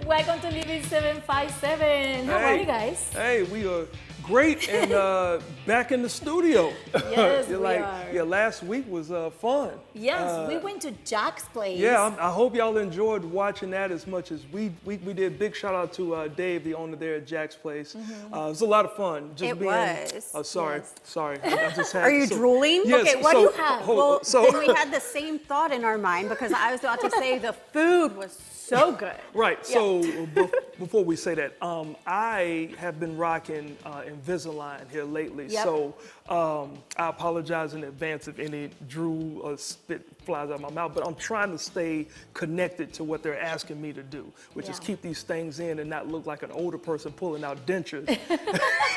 Welcome to Living 757. How are you guys? Hey, we are great and back in the studio. Yes, we are. Yeah, last week was fun. Yes, we went to Jack's place. Yeah, I hope y'all enjoyed watching that as much as we did. Big shout out to Dave, the owner there at Jack's place. It was a lot of fun. It was. Oh, sorry, Yes. sorry. I just had Are you drooling? Yes, Okay, what do you have? Well, then we had the same thought in our mind because I was about to say the food was so good. Right. So before we say that, I have been rocking Invisalign here lately. Yep. So I apologize in advance if any drool or spit flies out of my mouth. But I'm trying to stay connected to what they're asking me to do, which is Yeah. keep these things in and not look like an older person pulling out dentures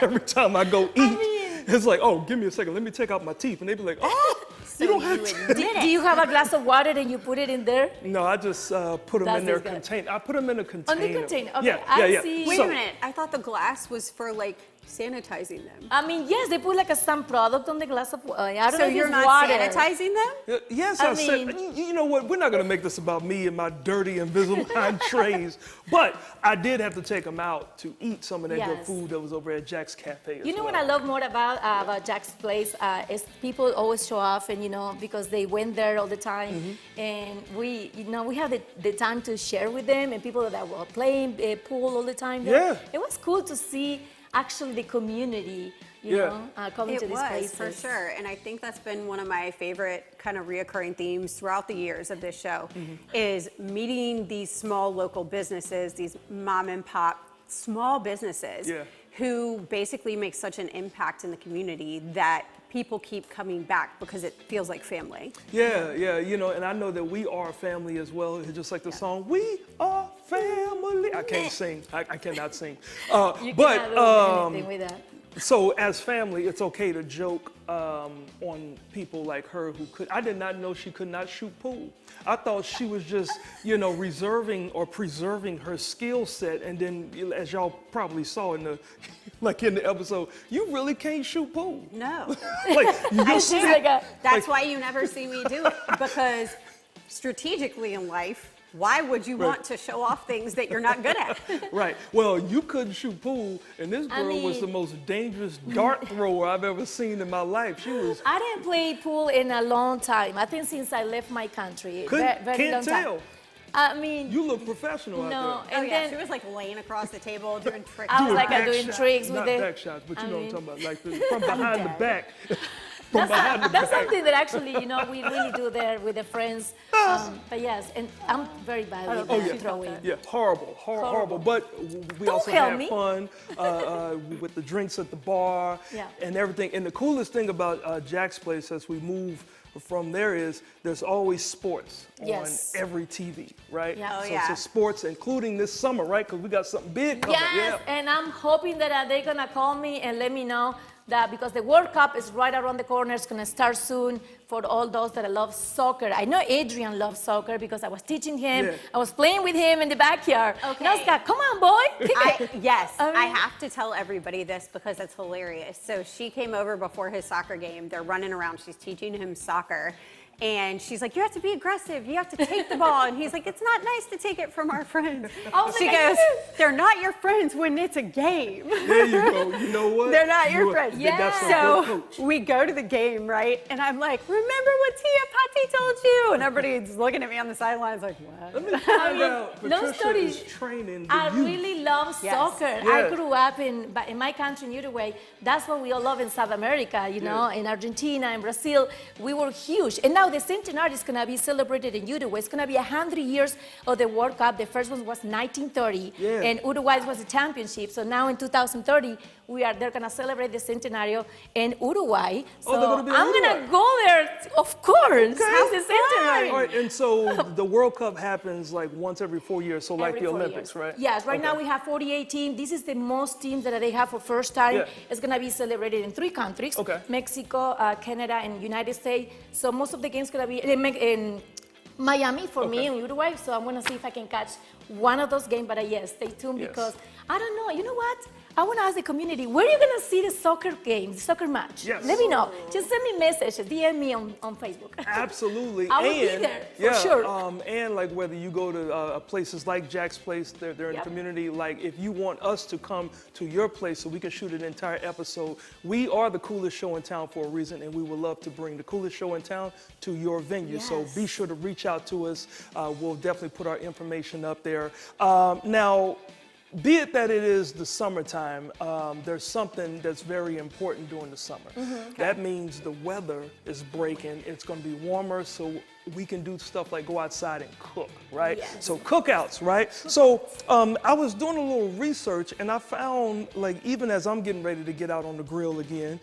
every time I go eat. It's like, oh, give me a second. Let me take out my teeth, and they be like, oh, So you don't have to. Do you have a glass of water and you put it in there? No, I just put them That's in their good. container. I put them in a container. container, okay, Yeah, I yeah. see. Wait So- a minute. I thought the glass was for like sanitizing them. I mean, yes, they put like some product on the glass of water. I don't So know if you're it's not water. sanitizing them? Yes, I I said, mean- you know what, we're not gonna make this about me and my dirty Invisalign trays, but I did have to take them out to eat some of that good Yes. food that was over at Jack's Cafe as You know well. what I love more about Jack's place is people always show off, and because they went there all the time, Mm-hmm. and we have the time to share with them, and people that were playing pool all the time. There. Yeah. It was cool to see actually the community, coming to It these was, places. for sure. And I think that's been one of my favorite kind of reoccurring themes throughout the years of this show is meeting these small local businesses, these mom and pop small businesses Yeah. who basically make such an impact in the community that people keep coming back because it feels like family. Yeah, and I know that we are family as well, just like the song, We Are Family. I can't sing, I cannot sing. You But cannot do anything with that. so as family, it's okay to joke on people like her who could. I did not know she could not shoot pool. I thought she was just, reserving or preserving her skill set. And then, as y'all probably saw in the episode, you really can't shoot pool. No. Like, you She's like a, That's why you never see me do it because strategically in life, why would you want to show off things that you're not good at? right. Well, you couldn't shoot pool, and this girl was the most dangerous dart thrower I've ever seen in my life. She was. I didn't play pool in a long time. I think since I left my country. Very Can't long tell. time. I mean, You look professional no, out there. and Oh yeah, then she was like laying across the table doing tricks. I was Doing like back doing shots. tricks with Not it. back shots, but you I know mean- what I'm talking about, like from behind the dead. back. From behind the That's back. something that actually, we really do there with the friends. But yes, and I'm very bad with Oh, that yeah. throwing. Yeah, horrible. But we Don't also help had me. fun with the drinks at the bar Yeah. and everything. And the coolest thing about Jack's Place as we move from there is there's always sports Yes. on every TV, right? Yeah. Oh, so, yeah. so sports, including this summer, right? Because we got something big coming. Yes, Yeah. and I'm hoping that they're gonna call me and let me know that because the World Cup is right around the corner, it's gonna start soon for all those that love soccer. I know Adrian loves soccer because I was teaching him. Yeah. I was playing with him in the backyard. And I was Okay. like, come on, boy. kick it." Yes, I I mean- have to tell everybody this because it's hilarious. So she came over before his soccer game. They're running around. She's teaching him soccer. And she's like, you have to be aggressive. You have to take the ball. And he's like, it's not nice to take it from our friends. I was She like, goes, they're not your friends when it's a game. There you go. You know what? They're not your You are- friends. That's a good So coach. we go to the game, right? And I'm like, remember what Tia Patti told you? And everybody's looking at me on the sidelines like, what? Let me find out. no Patricia studies. is training the I youth. really love Yes. soccer. Yeah. I grew up in my country, in Uruguay. That's what we all love in South America, in Argentina, in Brazil. We were huge. And now the centenary is going to be celebrated in Uruguay. It's going to be 100 years of the World Cup. The first one was 1930, Yeah. and Uruguay was the championship. So now in 2030, they're going to celebrate the centenary in Uruguay. So Oh, they're gonna be in I'm going to Uruguay. go there, of course. It's the centenary. All right, and so the World Cup happens like once every 4 years, so like Every the 4 Olympics, years. right? Yes, right now Okay. we have 48 teams. This is the most teams that they have for first time. Yeah. It's going to be celebrated in 3 countries, Okay. Mexico, Canada, and United States. So most of the games going to be in Miami for me in Uruguay. So I'm going to see if I can catch one of those games. But yes, stay tuned Yes. because I don't know. You know what? I want to ask the community, where are you going to see the soccer game, the soccer match? Yes. Let me know. Just send me messages, DM me on Facebook. Absolutely. I will be there, for sure. And like whether you go to places like Jack's Place, they're in the Yep. community. Like if you want us to come to your place so we can shoot an entire episode, we are the coolest show in town for a reason, and we would love to bring the coolest show in town to your venue. So Yes. be sure to reach out to us. We'll definitely put our information up there. Now, be it that it is the summertime, there's something that's very important during the summer. That means the weather is breaking. It's going to be warmer, so we can do stuff like go outside and cook, right? Yes. So cookouts, right? So I was doing a little research, and I found, like, even as I'm getting ready to get out on the grill again,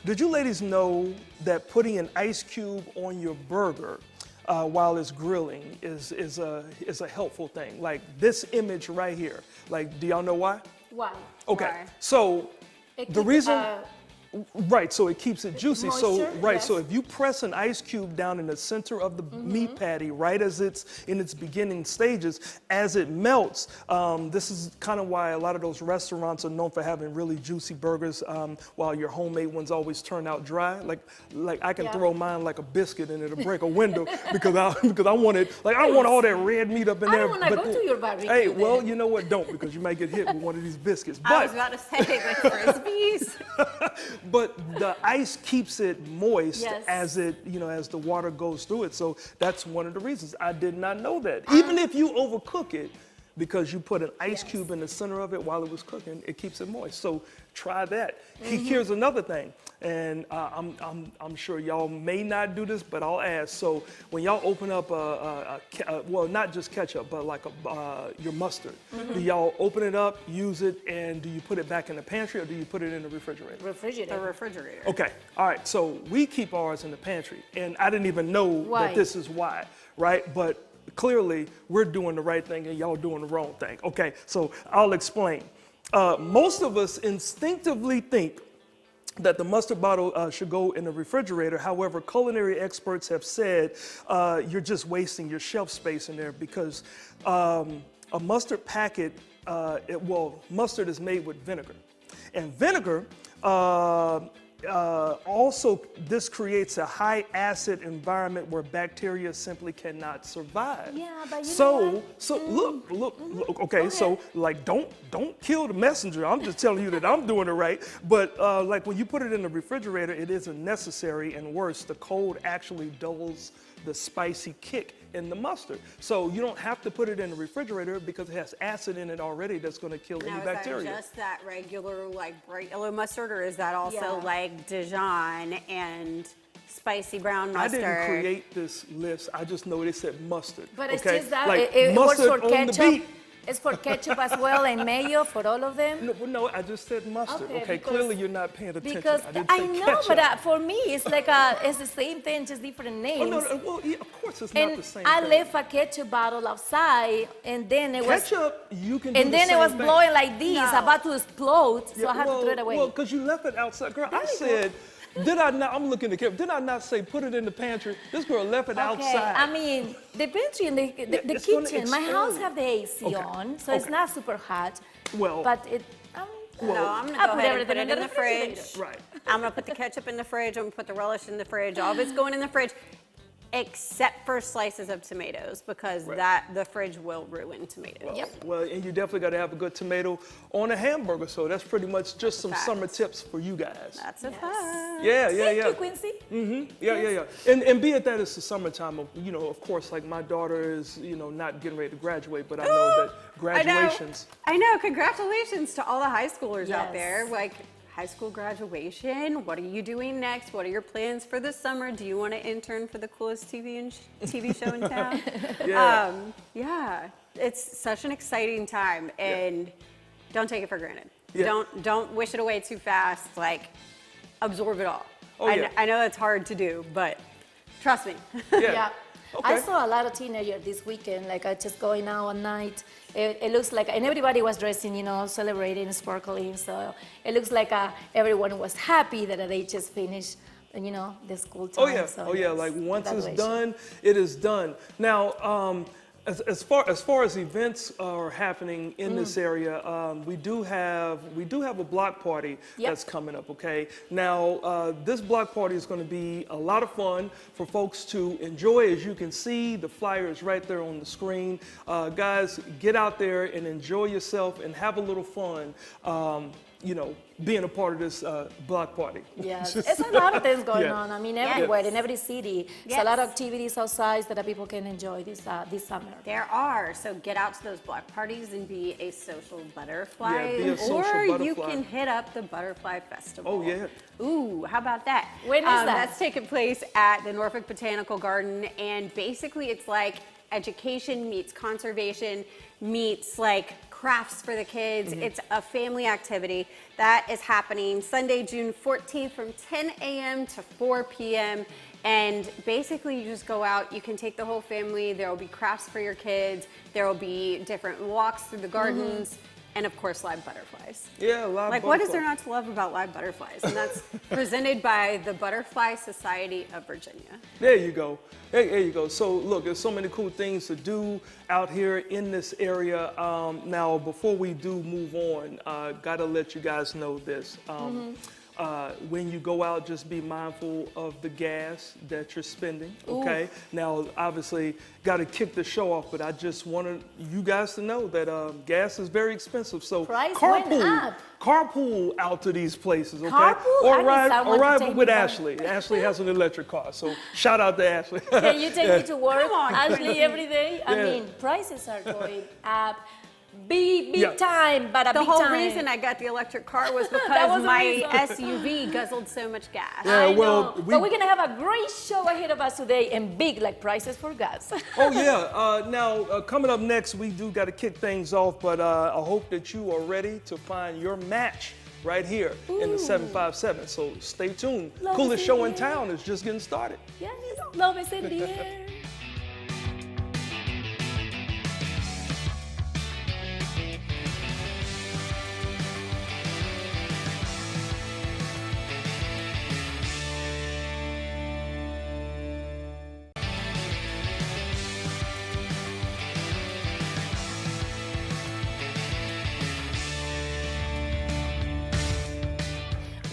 did you ladies know that putting an ice cube on your burger while it's grilling is a helpful thing? Like this image right here. Like, do y'all know why? Why? Okay, Why? so It the keeps, reason, right? So it keeps it juicy. So moisture, right, yes. so if you press an ice cube down in the center of the meat patty, right as it's in its beginning stages, as it melts, this is kind of why a lot of those restaurants are known for having really juicy burgers, while your homemade ones always turn out dry. Like I can Yeah. throw mine like a biscuit and it'll break a window because I want it. Like I don't want all that red meat up in I there. don't wanna go to your barbecue Hey, well, then. you know what? Don't, because you might get hit with one of these biscuits. I was about to say, like Frisbees. But the ice keeps it moist Yes. as as the water goes through it. So that's one of the reasons. I did not know that. Even if you overcook it, because you put an ice cube in the center of it while it was cooking, it keeps it moist. So try that. Here's another thing, and I'm sure y'all may not do this, but I'll ask. So when y'all open up well, not just ketchup, but like your mustard, do y'all open it up, use it, and do you put it back in the pantry or do you put it in the refrigerator? Refrigerator. The refrigerator. Okay, all right, so we keep ours in the pantry, and I didn't even know Why? that this is why, right? But clearly, we're doing the right thing and y'all doing the wrong thing. Okay, so I'll explain. Most of us instinctively think that the mustard bottle should go in the refrigerator. However, culinary experts have said you're just wasting your shelf space in there because a mustard packet, mustard is made with vinegar. And vinegar, also, this creates a high acid environment where bacteria simply cannot survive. Yeah, but you so, know what? so look, okay, so like don't kill the messenger. I'm just telling you that I'm doing it right. But like when you put it in the refrigerator, it isn't necessary, and worse, the cold actually dulls the spicy kick in the mustard. So you don't have to put it in the refrigerator because it has acid in it already that's going to kill Now, any is bacteria. that just that regular, like, bright yellow mustard, or is that also, Yeah. like, Dijon and spicy brown I mustard? didn't create this list. I just know it said mustard. But it's okay? just that like it works mustard for on the ketchup. beat. It's for ketchup as well and mayo for all of them. No, I just said mustard. Okay, Okay, because- clearly you're not paying attention. Because didn't I say know, ketchup. but for me, it's like it's the same thing, just different names. Oh, no, well, yeah, of course it's not And the same I thing. left a ketchup bottle outside, and then it was, Ketchup, you can do and the then it same was thing. blowing like this, No. about to explode. So I had to throw it away. Well, because you left it outside. Girl, I There you said, did I not, I'm looking at the camera, did I not say put it in the pantry? This girl left it Okay, outside. I mean, the pantry and the it's gonna kitchen. My house explode. have the AC Okay, on, so it's okay. not super hot. Well- but it. No, I'm gonna I go put ahead and put everything it in in the the fridge. refrigerator. Right. I'm gonna put the ketchup in the fridge. I'm gonna put the relish in the fridge. All of it's going in the fridge, except for slices of tomatoes, because the fridge will ruin tomatoes. Yep. Well, and you definitely got to have a good tomato on a hamburger. So that's pretty much just some Facts. summer tips for you guys. That's a Yes. fact. Yeah, Thank you, Quincy. Yeah. And be it that it's the summertime, of course, like my daughter is, not getting ready to graduate, but I know that graduations. I know. Congratulations to all the high schoolers out Yes. there. Like, high school graduation. What are you doing next? What are your plans for the summer? Do you want to intern for the coolest TV show in town? Yeah. Yeah. It's such an exciting time, and don't take it for granted. Yeah. Don't wish it away too fast. Like, absorb it all. Oh, yeah. I know that's hard to do, but trust me. Yeah. I Okay. saw a lot of teenagers this weekend, like just going out at night. It looks like, and everybody was dressing, celebrating, sparkling. So it looks like everyone was happy that they just finished, the school time. Oh yeah, So oh yeah. yes, Like once it's graduation. done, it is done. Now, As far as events are happening in this area, we do have a block party Yep. that's coming up. Okay, now this block party is going to be a lot of fun for folks to enjoy. As you can see, the flyer is right there on the screen. Guys, get out there and enjoy yourself and have a little fun. You know, being a part of this block party. Yes, it's a lot of things going Yeah. on. I mean, everywhere, Yes. in every city. It's a Yes. lot of activities outside that people can enjoy this summer. There are. So get out to those block parties and be a social butterfly. Yeah, be a social or you butterfly. can hit up the Butterfly Festival. Oh, yeah. Ooh, how about that? When is that? That's taking place at the Norfolk Botanical Garden. And basically it's like education meets conservation meets like crafts for the kids. It's a family activity that is happening Sunday, June 14th from 10 a.m. to 4 p.m. And basically you just go out, you can take the whole family, there will be crafts for your kids, there will be different walks through the gardens, and of course live butterflies. Yeah, a lot. Like, what is there not to love about live butterflies? And that's presented by the Butterfly Society of Virginia. There you go. There you go. So look, there's so many cool things to do out here in this area. Now, before we do move on, gotta let you guys know this. When you go out, just be mindful of the gas that you're spending, okay? Now, obviously, got to kick the show off, but I just wanted you guys to know that gas is very expensive. So Price went up. carpool out to these places, okay? Carpool? Or I need ride, someone to ride take with me home. Ashley. Ashley has an electric car, so shout out to Ashley. Can you take me to work, Come on, Ashley, Quincy. every day? I Yeah. mean, prices are going up big Yeah. time, but a The big whole time. reason I got the electric car was That because was the my reason. SUV guzzled so much gas. Yeah, I well, know. we- But we're gonna have a great show ahead of us today, and big like prices for gas. Oh yeah. Now coming up next, we do got to kick things off, but I hope that you are ready to find your match right here in the 757. So stay tuned. Love Coolest is show in in the air. town is just getting started. Yes, love is in the air.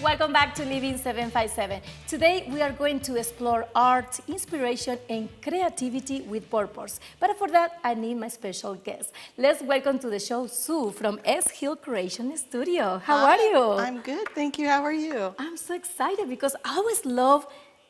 Welcome back to Living 757. Today we are going to explore art, inspiration, and creativity with purpose. But for that, I need my special guest. Let's welcome to the show Sue from S Hill Creation Studio. How are you? I'm good, thank you. How are you? I'm so excited because I always love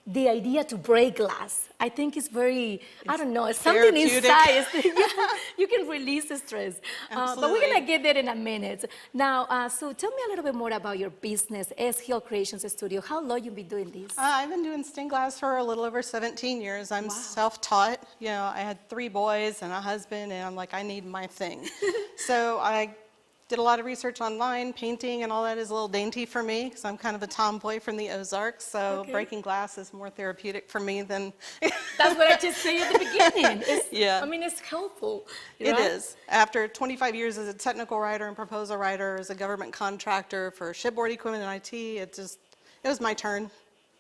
the idea to break glass. I think it's very, I don't know, it's something therapeutic. inside. Yeah, you can release the stress. But we're Absolutely. gonna get there in a minute. Now, so tell me a little bit more about your business, S Hill Creations Studio. How long you been doing this? I've been doing stained glass for a little over 17 years. I'm self-taught. You know, I had 3 boys and a husband, and I'm like, I need my thing. So I did a lot of research online. Painting and all that is a little dainty for me because I'm kind of a tomboy from the Ozarks. So Okay. breaking glass is more therapeutic for me than That's what I just said at the beginning. It's, Yeah. I mean, it's helpful. it right? is. After 25 years as a technical writer and proposal writer, as a government contractor for shipboard equipment and IT, it was my turn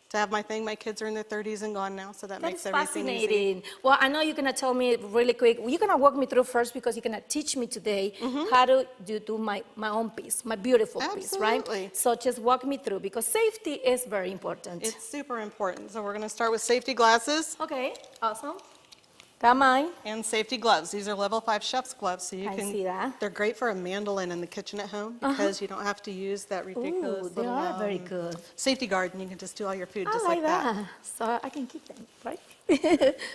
to have my thing. My kids are in their 30s and gone now, so that That makes is everything easy. fascinating. Well, I know you're gonna tell me really quick. You're gonna walk me through first because you're gonna teach me today how to do my own piece, my beautiful piece, right? Absolutely. So just walk me through because safety is very important. It's super important. So we're going to start with safety glasses Okay, awesome. Got mine. and safety gloves. These are level 5 chef's gloves, so you I can. see that. They're great for a mandolin in the kitchen at home because you don't have to use that ridiculous Ooh, they little are very good. safety guard, and you can just do all your food I just like that. that. So I can keep them, right?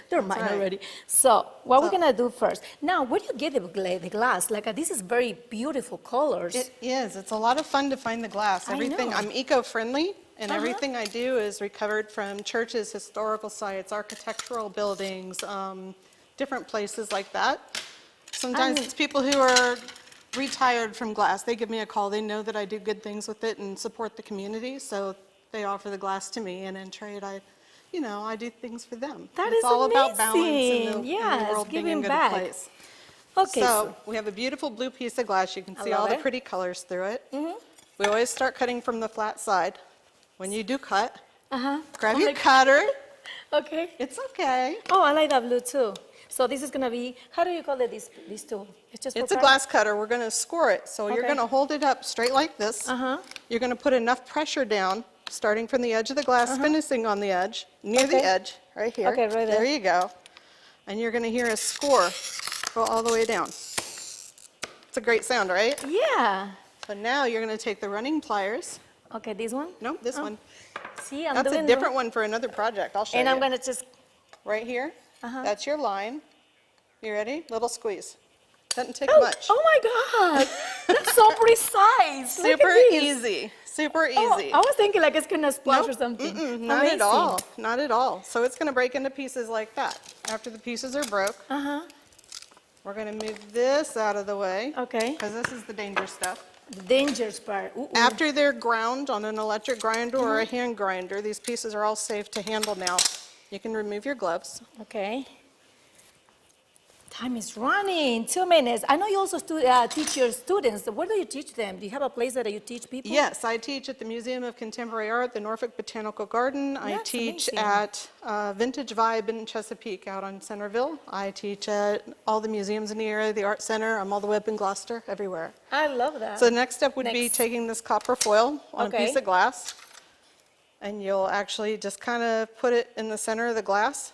They're mine right. already. So what we're So- gonna do first. Now, where do you get the glass? Like this is very beautiful colors. It is. It's a lot of fun to find the glass. I Everything. know. I'm eco-friendly, and Uh-huh. everything I do is recovered from churches, historical sites, architectural buildings, different places like that. Sometimes mean- it's people who are retired from glass. They give me a call. They know that I do good things with it and support the community, so they offer the glass to me, and in trade, I do things for them. That it's is all about balance amazing. in the Yes, world being giving in good back. place. Okay, So we have a beautiful blue piece of glass. You can I see love all the it. pretty colors through it. We always start cutting from the flat side. When you do cut, uh-huh. grab Oh your my God. cutter. Okay. It's okay. Oh, I like that blue too. So this is gonna be, how do you call it, this tool? It's just for It's a practice? glass cutter. We're going to score it. So you're Okay. going to hold it up straight like this. You're going to put enough pressure down, starting from the edge of the glass, finishing on the edge, near the Okay. edge, right here. Okay, right there. There you go. And you're going to hear a score go all the way down. It's a great sound, right? Yeah. So now you're going to take the running pliers. Okay, this one? No, this Oh, one. See, I'm That's doing a different one for another project. I'll show And you. I'm gonna just, Right here. That's your line. You ready? Little squeeze. Doesn't take oh, much. oh my God, that's so precise. Look at Super this. easy. Super Oh, easy. I was thinking like it's gonna splash Nope. or something. Not Amazing. at all. Not at all. So it's going to break into pieces like that. After the pieces are broke, we're going to move this out of the way. Okay. Because this is the dangerous stuff. The dangerous part. Ooh, ooh. After they're ground on an electric grinder or a hand grinder, these pieces are all safe to handle now. You can remove your gloves. Okay. Time is running. 2 minutes. I know you also teach your students. Where do you teach them? Do you have a place that you teach people? Yes, I teach at the Museum of Contemporary Art, the Norfolk Botanical Garden. I That's teach amazing. at Vintage Vibe in Chesapeake out on Centerville. I teach at all the museums in the area, the Art Center. I'm all the way up in Gloucester, everywhere. I love that. So the next step would be Next. taking this copper foil on a Okay. piece of glass, and you'll actually just kind of put it in the center of the glass,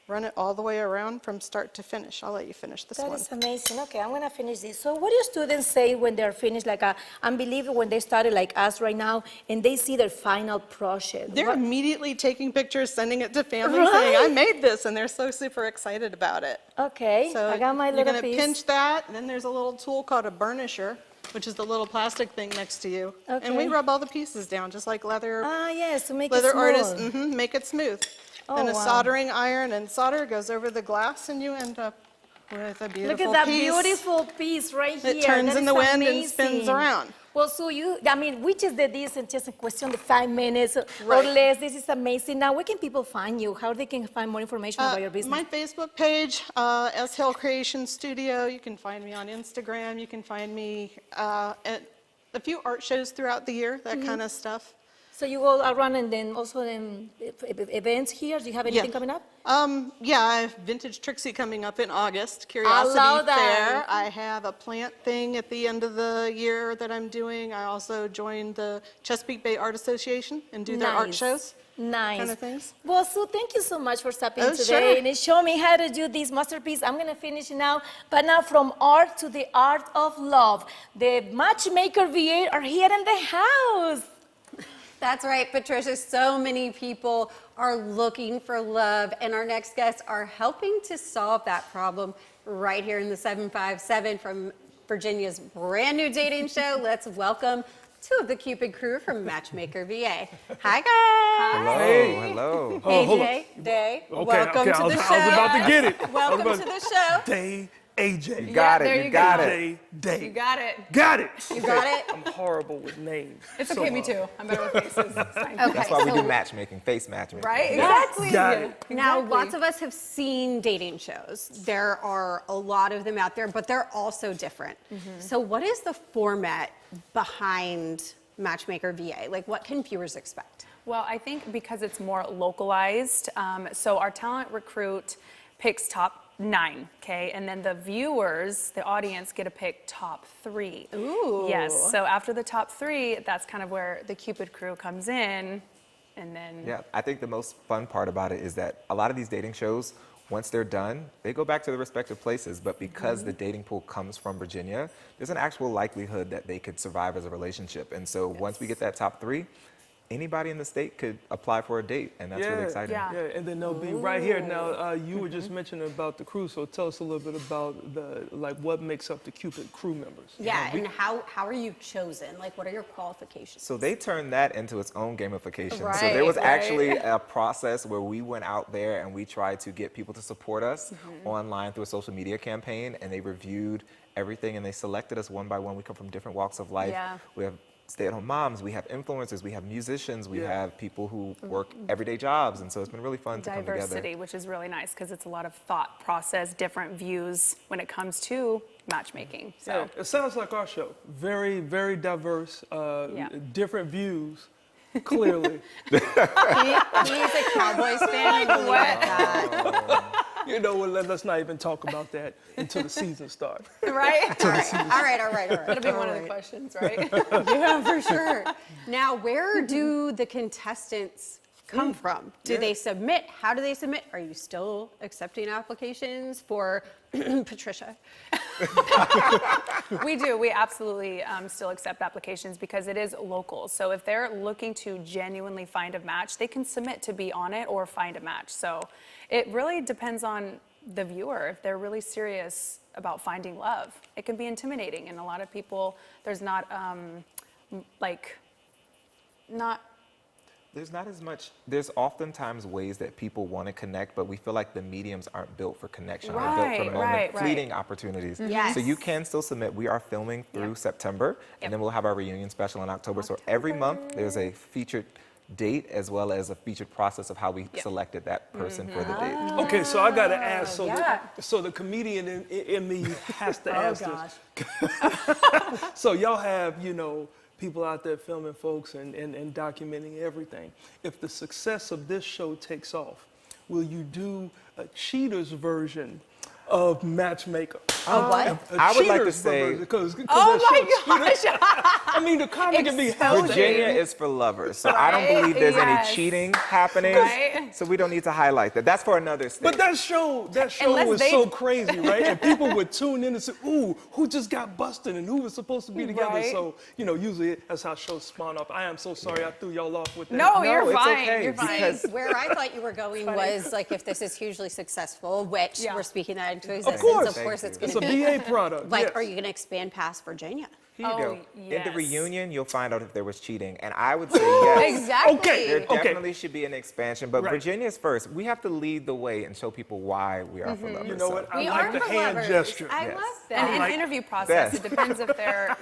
run it all the way around from start to finish. I'll let you finish this That one. is amazing. Okay, I'm gonna finish this. So what do your students say when they're finished? Like, unbelievable when they started like us right now, and they see their final project. They're What- immediately taking pictures, sending it to family, saying, I Right. made this, and they're so super excited about it. Okay, So I got my you're little gonna piece. pinch that, and then there's a little tool called a burnisher, which is the little plastic thing next to you. And we Okay. rub all the pieces down, just like leather Yes, to make leather it smooth. artists, make it smooth. Oh, Then a wow. soldering iron and solder goes over the glass, and you end up with a beautiful Look at that piece. beautiful piece right here. It turns That in is the wind and spins amazing. around. Well, so we just did this in just a question of 5 minutes or Right. less. This is amazing. Now, where can people find you? How they can find more information about your business? My Facebook page, S Hill Creation Studio. You can find me on Instagram. You can find me at a few art shows throughout the year, that kind of stuff. So you go around and then also events here? Do you have anything coming up? Yeah, I have Vintage Trixie coming up in August, Curiosity love that. Fair. I have a plant thing at the end of the year that I'm doing. I also joined the Chesapeake Bay Art Association and do their art Nice. shows. Nice. Kind of things. Well, Sue, thank you so much for stopping Oh, today sure. and show me how to do this masterpiece. I'm going to finish it now. But now from art to the art of love. The Matchmaker V8 are here in the house. That's right, Patricia. So many people are looking for love, and our next guests are helping to solve that problem right here in the 757 from Virginia's brand new dating show. Let's welcome two of the Cupid crew from Matchmaker VA. Hi, guys. Hello, hello. Oh, hold AJ, Day, Okay, welcome okay, to I the was show. about to get it. Welcome to the show. Day, AJ. You got there it, you you got go. it. Day. You got it. Got it. You got it? I'm horrible with names. It's okay, me too. I'm better with faces. It's fine. Okay, That's why we so- do matchmaking, face matchmaking. Right? Exactly. Got it. Now, Exactly. lots of us have seen dating shows. There are a lot of them out there, but they're also different. So what is the format behind Matchmaker VA? Like, what can viewers expect? Well, I think because it's more localized, so our talent recruit picks top 9, okay? And then the viewers, the audience, get to pick top 3. Ooh. Yes, so after the top 3, that's kind of where the Cupid crew comes in, and then... Yeah, I think the most fun part about it is that a lot of these dating shows, once they're done, they go back to their respective places. But because the dating pool comes from Virginia, there's an actual likelihood that they could survive as a relationship. And so once we get that top 3, anybody in the state could apply for a date, and that's really exciting. Yeah. Yeah, and then they'll be right here. Now, you were just mentioning about the crew, so tell us a little bit about what makes up the Cupid crew members. Yeah, and how are you chosen? Like, what are your qualifications? So they turned that into its own gamification. So Right, there was right. actually a process where we went out there and we tried to get people to support us online through a social media campaign, and they reviewed everything and they selected us one by one. We come from different walks of life. Yeah. We have stay-at-home moms, we have influencers, we have musicians, we Yeah. have people who work everyday jobs, and so it's been really fun to come Diversity, together. which is really nice because it's a lot of thought process, different views when it comes to matchmaking. So Yeah, it sounds like our show. Very, very diverse, different views, clearly. He's a Cowboys fan. I believe that. You know what? Let's not even talk about that until the season starts. Right? All right. That'll be one of the questions, right? Yeah, for sure. Now, where do the contestants come from? Do they submit? How do they submit? Are you still accepting applications for Patricia? We do. We absolutely still accept applications because it is local. So if they're looking to genuinely find a match, they can submit to be on it or find a match. So it really depends on the viewer. If they're really serious about finding love, it can be intimidating. And a lot of people, there's not There's not as much, there's oftentimes ways that people want to connect, but we feel like the mediums aren't built for connection, aren't built for Right, fleeting opportunities. Yes. So you can still submit. We are filming through September, and then we'll have our reunion special in October. So every month there's a featured date as well as a featured process of how we selected that person for the date. Okay, so I gotta ask. So, yeah. so the comedian in me has to ask gosh. this. So y'all have, you know, people out there filming folks and documenting everything. If the success of this show takes off, will you do a cheaters version of Matchmaker? what? I would like to say- Oh my gosh! I mean, the comedy can be healthy. Virginia is for lovers, so I don't believe there's Yes. any cheating happening. Right. So we don't need to highlight that. That's for another state. But that show Unless was they- so crazy, right? And people would tune in and say, ooh, who just got busted and who was supposed to be together? Right. So, you know, usually that's how shows spawn off. I am so sorry I threw y'all off with that. No, No, you're it's fine. okay, You're fine. because- Where I thought you were going was like if this is hugely successful, which Yeah. we're speaking that into existence. course. Of course, it's It's going a to be. VA product. Like, yes. are you going to expand past Virginia? Here you Oh, go. In yes. the reunion, you'll find out if there was cheating. And I would say yes. Exactly. Okay. There Okay. definitely should be an expansion, but Right. Virginia's first. We have to lead the way and show people why we are for lovers. You know So- what? I We like are the for hand lovers. gesture. I Yes. love And that. in Like- interview process, it depends if they're,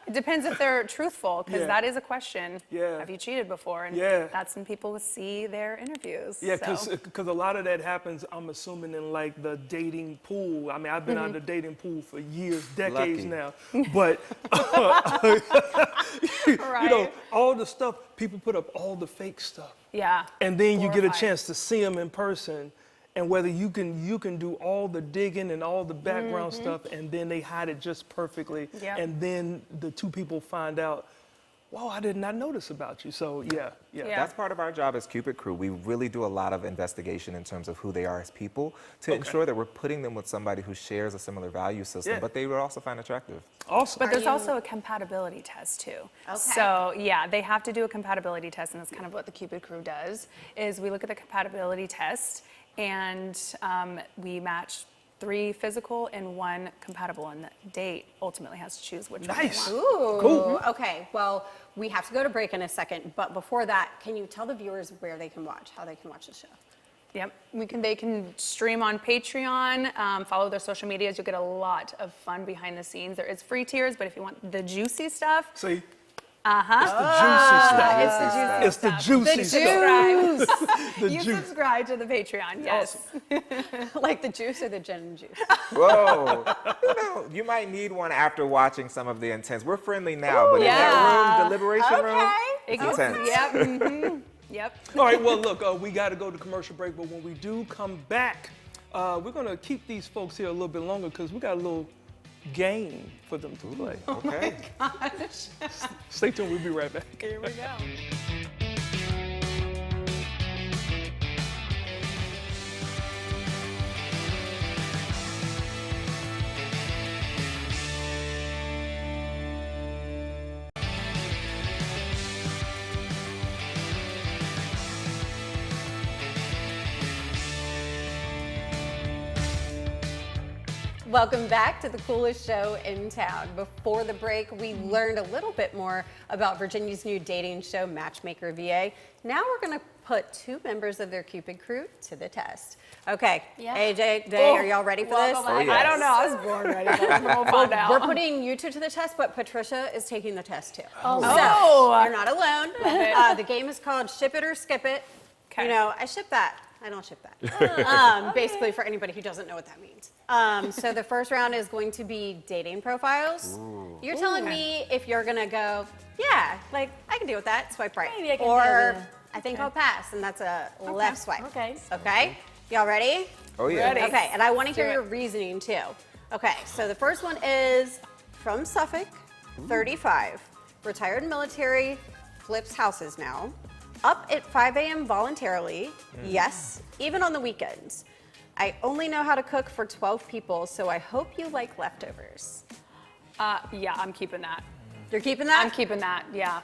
it depends if they're truthful, because Yeah. that is a question. Yeah. Have you cheated before? And Yeah. that's when people will see their interviews. Yeah, so. because a lot of that happens, I'm assuming, in like the dating pool. I mean, I've been out of the dating pool for years, decades Lucky. now. But, you know, Right. all the stuff, people put up all the fake stuff. Yeah. And then you get a Horrifying. chance to see them in person. And whether you can do all the digging and all the background stuff, and then they hide it just perfectly. Yep. And then the two people find out, wow, I did not notice about you. So, yeah. Yeah. That's part of our job as Cupid Crew. We really do a lot of investigation in terms of who they are as people to ensure that we're putting them with somebody who shares a similar value system, Yeah. but they would also find attractive. Awesome. But there's you- also a compatibility test too. Okay. So yeah, they have to do a compatibility test, and that's kind of what the Cupid Crew does. Is we look at the compatibility test, and we match 3 physical and 1 compatible, and the date ultimately has to choose which Nice. one they want. Ooh. Cool. Okay. Well, we have to go to break in a second, but before that, can you tell the viewers where they can watch, how they can watch the show? Yep, they can stream on Patreon, follow their social medias. You'll get a lot of fun behind the scenes. There is free tiers, but if you want the juicy stuff, See? uh-huh. It's the juicy stuff. Subscribe. The You juice. subscribe to the Patreon, yes. Like the juice or the gin and juice? Whoa. You might need one after watching some of the intense. We're friendly now, but in yeah. that room, deliberation room, Okay. It gets, intense. yep, mhm, yep. All right, well, look, we got to go to commercial break, but when we do come back, we're going to keep these folks here a little bit longer because we got a little game for them to play. Okay. Stay tuned, we'll be right back. Here we go. Welcome back to the coolest show in town. Before the break, we learned a little bit more about Virginia's new dating show, Matchmaker VA. Now we're going to put 2 members of their Cupid crew to the test. Okay, Yeah. AJ, Day, are y'all ready for this? Oh, yes. I don't know, I was born ready, but we'll find out. We're putting you 2 to the test, but Patricia is taking the test too. Oh. So, you're not alone. it. The game is called Ship It or Skip It. Okay. You know, I ship that. I don't ship that. Basically, for anybody who doesn't know what that means. So the first round is going to be dating profiles. You're telling me if you're gonna go, yeah, like I can deal with that, swipe right. Maybe I can or deal with it. I think I'll pass, and that's a left swipe. Okay. Okay? Y'all ready? Oh yeah. Ready. Okay, and I want to hear Do it. your reasoning too. Okay, so the first one is from Suffolk, 35, retired military, flips houses now, up at 5 a.m. voluntarily, yes, even on the weekends. I only know how to cook for 12 people, so I hope you like leftovers. Yeah, I'm keeping that. You're keeping that? I'm keeping that, yeah.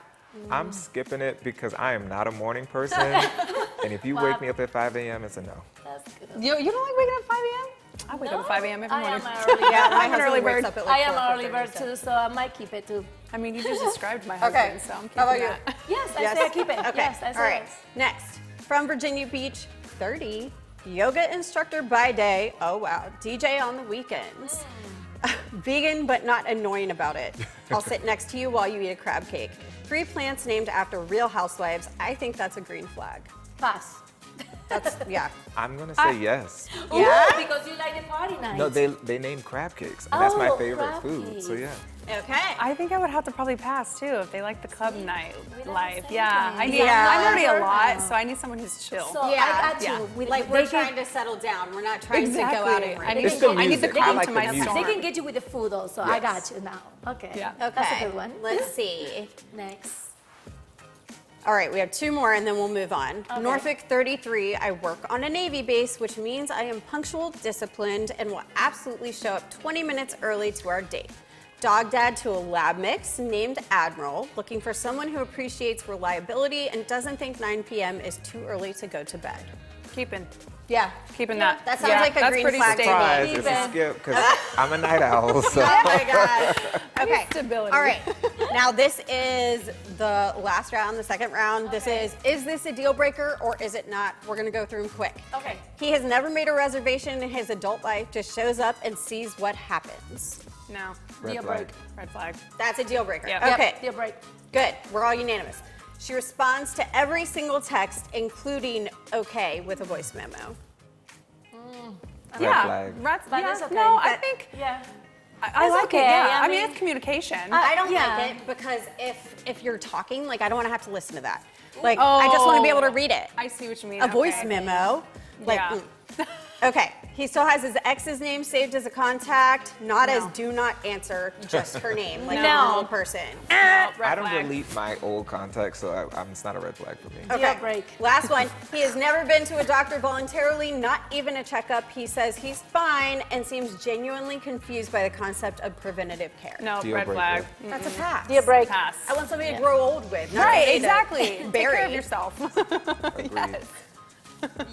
I'm skipping it because I am not a morning person. And if you wake me up at 5 a.m., it's a no. That's good. You don't like waking up at 5 a.m.? I wake up at 5 a.m. every I morning. am an early Yeah, my I'm an husband early wakes bird. up at like I am 4, an early 4:30, bird so- too, so I might keep it too. I mean, you just described my husband, Okay, so I'm keeping how about you? that. Yes, I Yes? say I keep it. Okay. Yes, I say All right. yes. Next, from Virginia Beach, 30, yoga instructor by day. Oh wow, DJ on the weekends. Vegan, but not annoying about it. I'll sit next to you while you eat a crab cake. 3 plants named after Real Housewives. I think that's a green flag. Pass. That's yeah. I'm gonna say yes. Yeah? Ooh, because you like the party night. No, they named crab cakes, and that's my Oh, favorite crab food. So cakes. yeah. Okay. I think I would have to probably pass too if they like the club night we life. don't say Yeah, that. I need. Yeah. I'm already a Yeah. lot, so I need someone who's chill. So Yeah, I got yeah. you. With, Like they we're can- trying to settle down. We're not trying Exactly. to go out and I rave. need, It's the I need the music. I calm like to the my music. They storm. can get you with the food also. I Yes. got you now. Okay. Yeah. Okay. That's a good one. Let's see. Next. All right, we have 2 more and then we'll move on. Okay. Norfolk 33, I work on a Navy base, which means I am punctual, disciplined, and will absolutely show up 20 minutes early to our date. Dog dad to a lab mix named Admiral, looking for someone who appreciates reliability and doesn't think 9 p.m. is too early to go to bed. Keeping. Yeah. Keeping that. That sounds Yeah, like a that's green pretty flag. stable. Surprise, it's a Even. skip because I'm a night owl. So Oh my God. Okay. Stability. All right. Now this is the last round, the second round. This is this a deal breaker or is it not? We're gonna go through them quick. Okay. He has never made a reservation in his adult life, just shows up and sees what happens. No. red Deal flag. break. Red flag. That's a deal breaker. Yep. Okay. Yep, deal break. Good. We're all unanimous. She responds to every single text, including okay, with a voice memo. Red Yeah. flag. But yeah. it's okay. No, I That- think Yeah. I It's like okay. it. Yeah. I I mean, mean- it's communication. I don't Yeah. like it because if you're talking, like I don't want to have to listen to that. Like I just want to be able to read it. I see what you mean. A voice okay. memo. Like, Yeah. Okay, he still has his ex's name saved as a contact, not as No. do not answer, just her name, like a No. normal person. No, red I don't flag. delete my old contacts, so it's not a red flag for me. Okay, break. last one. He has never been to a doctor voluntarily, not even a checkup. He says he's fine and seems genuinely confused by the concept of preventative care. No, Deal red breaker. flag. That's a pass. Deal break. Pass. I want somebody to grow old with. not Right, somebody to exactly. Take bury. care of yourself. Agreed. Yes.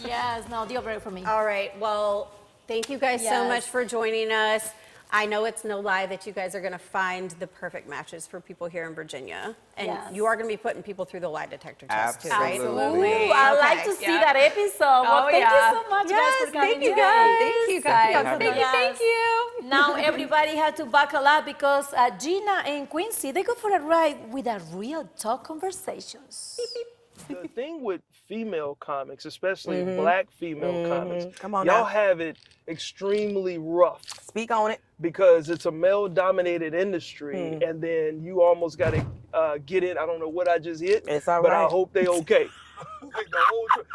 Yes, no, deal break for me. All right. Well, thank you guys so Yes. much for joining us. I know it's no lie that you guys are going to find the perfect matches for people here in Virginia. And Yes. you are going to be putting people through the lie detector test too, right? Absolutely. Ooh, I Okay. like to see Yeah. that episode. Well, Oh, thank yeah. you so much, Yes, guys, for coming thank you, today. guys. Thank you, guys. for having us. Thank you. Now everybody had to buckle up because Gina and Quincy, they go for a ride with a real talk conversations. The thing with female comics, especially black female comics, Come on y'all now. have it extremely rough Speak on it. because it's a male-dominated industry, and then you almost got to get in. I don't know what I just hit, It's all but I right. hope they okay. The whole trip.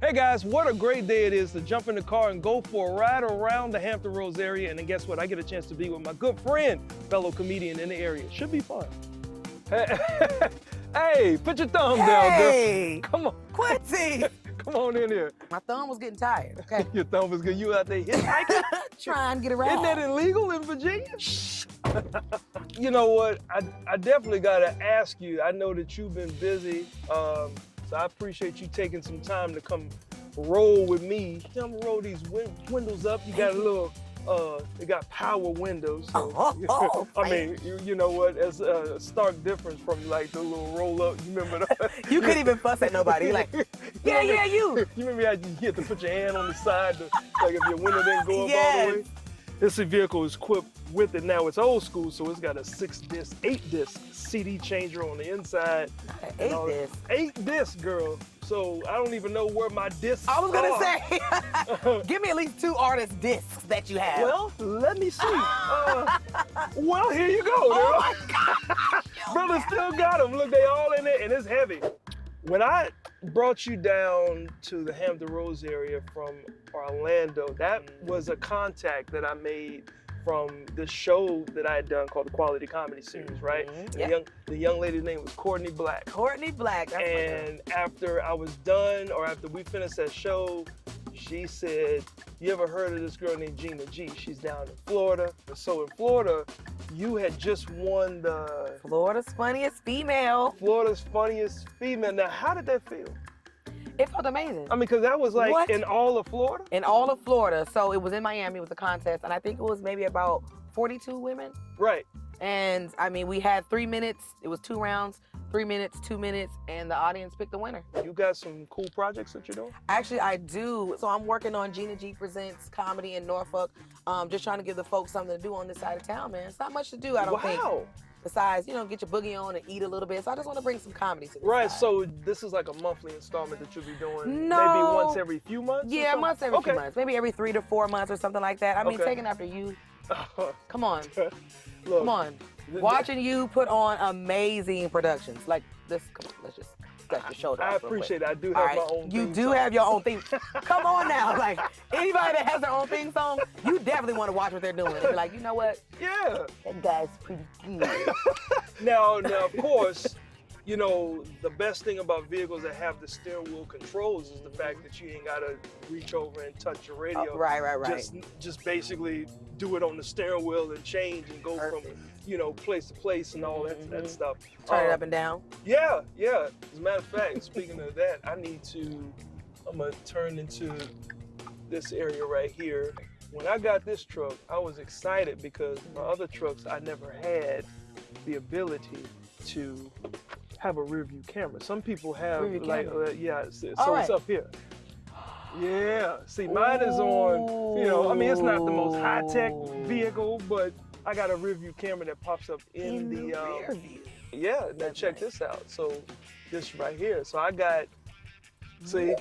Hey guys, what a great day it is to jump in the car and go for a ride around the Hampton Roads area. And then guess what? I get a chance to be with my good friend, fellow comedian in the area. Should be fun. Hey, put your thumb down, Hey, girl. Come on, Quincy. come on in here. My thumb was getting tired. Okay. Your thumb is good. You out there hitchhiking? Try and get around. Isn't that illegal in Virginia? You know what? I definitely got to ask you. I know that you've been busy, so I appreciate you taking some time to come roll with me. I'm gonna roll these windows up. You got a little, they got power windows. So, I mean, you know what? It's a stark difference from like the little roll up. You remember that? You couldn't even fuss at nobody. You're like, yeah, you. You remember how you had to put your hand on the side, like if your window didn't go up all the way? Yes. This vehicle is equipped with it now. It's old school, so it's got a 8-disc CD changer on the inside. An 8-disc? 8-disc, girl. So I don't even know where my discs I was gonna are. say, give me at least 2 artist discs that you have. Well, let me see. Well, here you go. Oh girl. my God. Brother still got them. Look, they all in there, and it's heavy. When I brought you down to the Hampton Roads area from Orlando, that was a contact that I made from this show that I had done called the Quality Comedy Series, right? Yep. The young lady's name was Courtney Black. Courtney Black. That's my girl. And after I was done, or after we finished that show, she said, "You ever heard of this girl named Gina G? She's down in Florida." So in Florida, you had just won the Florida's funniest female. Florida's funniest female. Now, how did that feel? It felt amazing. I mean, because that was like What? in all of Florida? In all of Florida. So it was in Miami, it was a contest, and I think it was maybe about 42 women. Right. And I mean, we had 3 minutes, it was 2 rounds, 3 minutes, 2 minutes, and the audience picked the winner. You got some cool projects that you're doing? Actually, I do. So I'm working on Gina G Presents Comedy in Norfolk. Just trying to give the folks something to do on this side of town, man. It's not much to do, I don't think. Wow. Besides, you know, get your boogie on and eat a little bit. So I just want to bring some comedy to this Right, side. so this is like a monthly installment that you'll be doing No. maybe once every few months? or Yeah, something? once every Okay. few months. Maybe every 3 to 4 months or something like that. I mean, Okay. taking after you. Come on. Look, Come on. Watching you put on amazing productions. Like this, come on, let's just scratch your shoulder I off real appreciate quick. it. I do have All right, my own you theme do song. have your own theme. Come on now. Like, anybody that has their own theme song, you definitely want to watch what they're doing. And be like, you know what? Yeah. That guy's pretty good. Now, of course, you know, the best thing about vehicles that have the steering wheel controls is the fact that you ain't gotta reach over and touch your radio. Right. Just basically do it on the steering wheel and change and go Perfect. from, you know, place to place and all that stuff. Turn it up and down. Yeah. As a matter of fact, speaking of that, I'm gonna turn into this area right here. When I got this truck, I was excited because my other trucks, I never had the ability to have a rear view camera. Some people have Rear view like, camera. so All it's right. up here. Yeah, see, mine is on, you know, I mean, it's not the most high-tech vehicle, but I got a rear view camera that pops up in the rear view. yeah, now check this out. So this right here. So I got, see,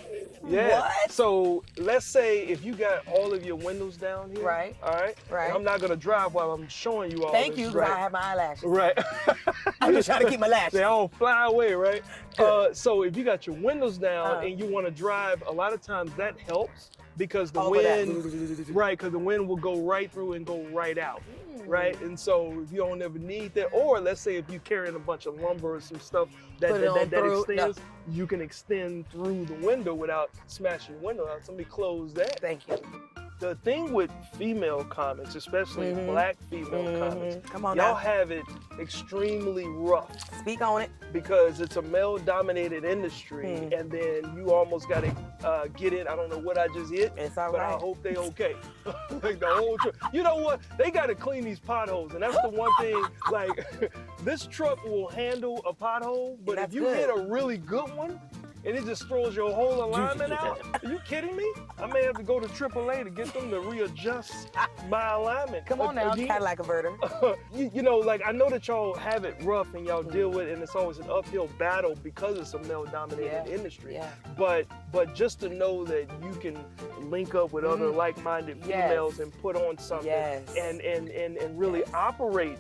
yeah. What? So let's say if you got all of your windows down here. Right. All right. Right. I'm not gonna drive while I'm showing you all Thank this. you, because Right. I have my eyelashes. Right. I'm just trying to keep my lashes. They all fly away, right? So if you got your windows down and you want to drive, a lot of times that helps because the Over that. wind, right? Because the wind will go right through and go right out, right? And so if you don't ever need that, or let's say if you're carrying a bunch of lumber or some stuff that Put it on that through. extends, you can extend through the window without smashing the window out. So let me close that. Thank you. The thing with female comics, especially black female comics, Come on y'all now. have it extremely rough Speak on it. because it's a male-dominated industry, and then you almost got to get in. I don't know what I just hit, It's all but I right. hope they okay. Like the whole truck. You know what? They got to clean these potholes, and that's the one thing. Like this truck will handle a pothole, but if That's you good. hit a really good one. And it just throws your whole alignment out. Are you kidding me? I may have to go to AAA to get them to readjust my alignment. Come on now, Again, Cadillac converter. you know, like I know that y'all have it rough and y'all deal with it, and it's always an uphill battle because it's a male-dominated Yeah, industry. yeah. But just to know that you can link up with other like-minded Yes. females and put on something Yes. and really operate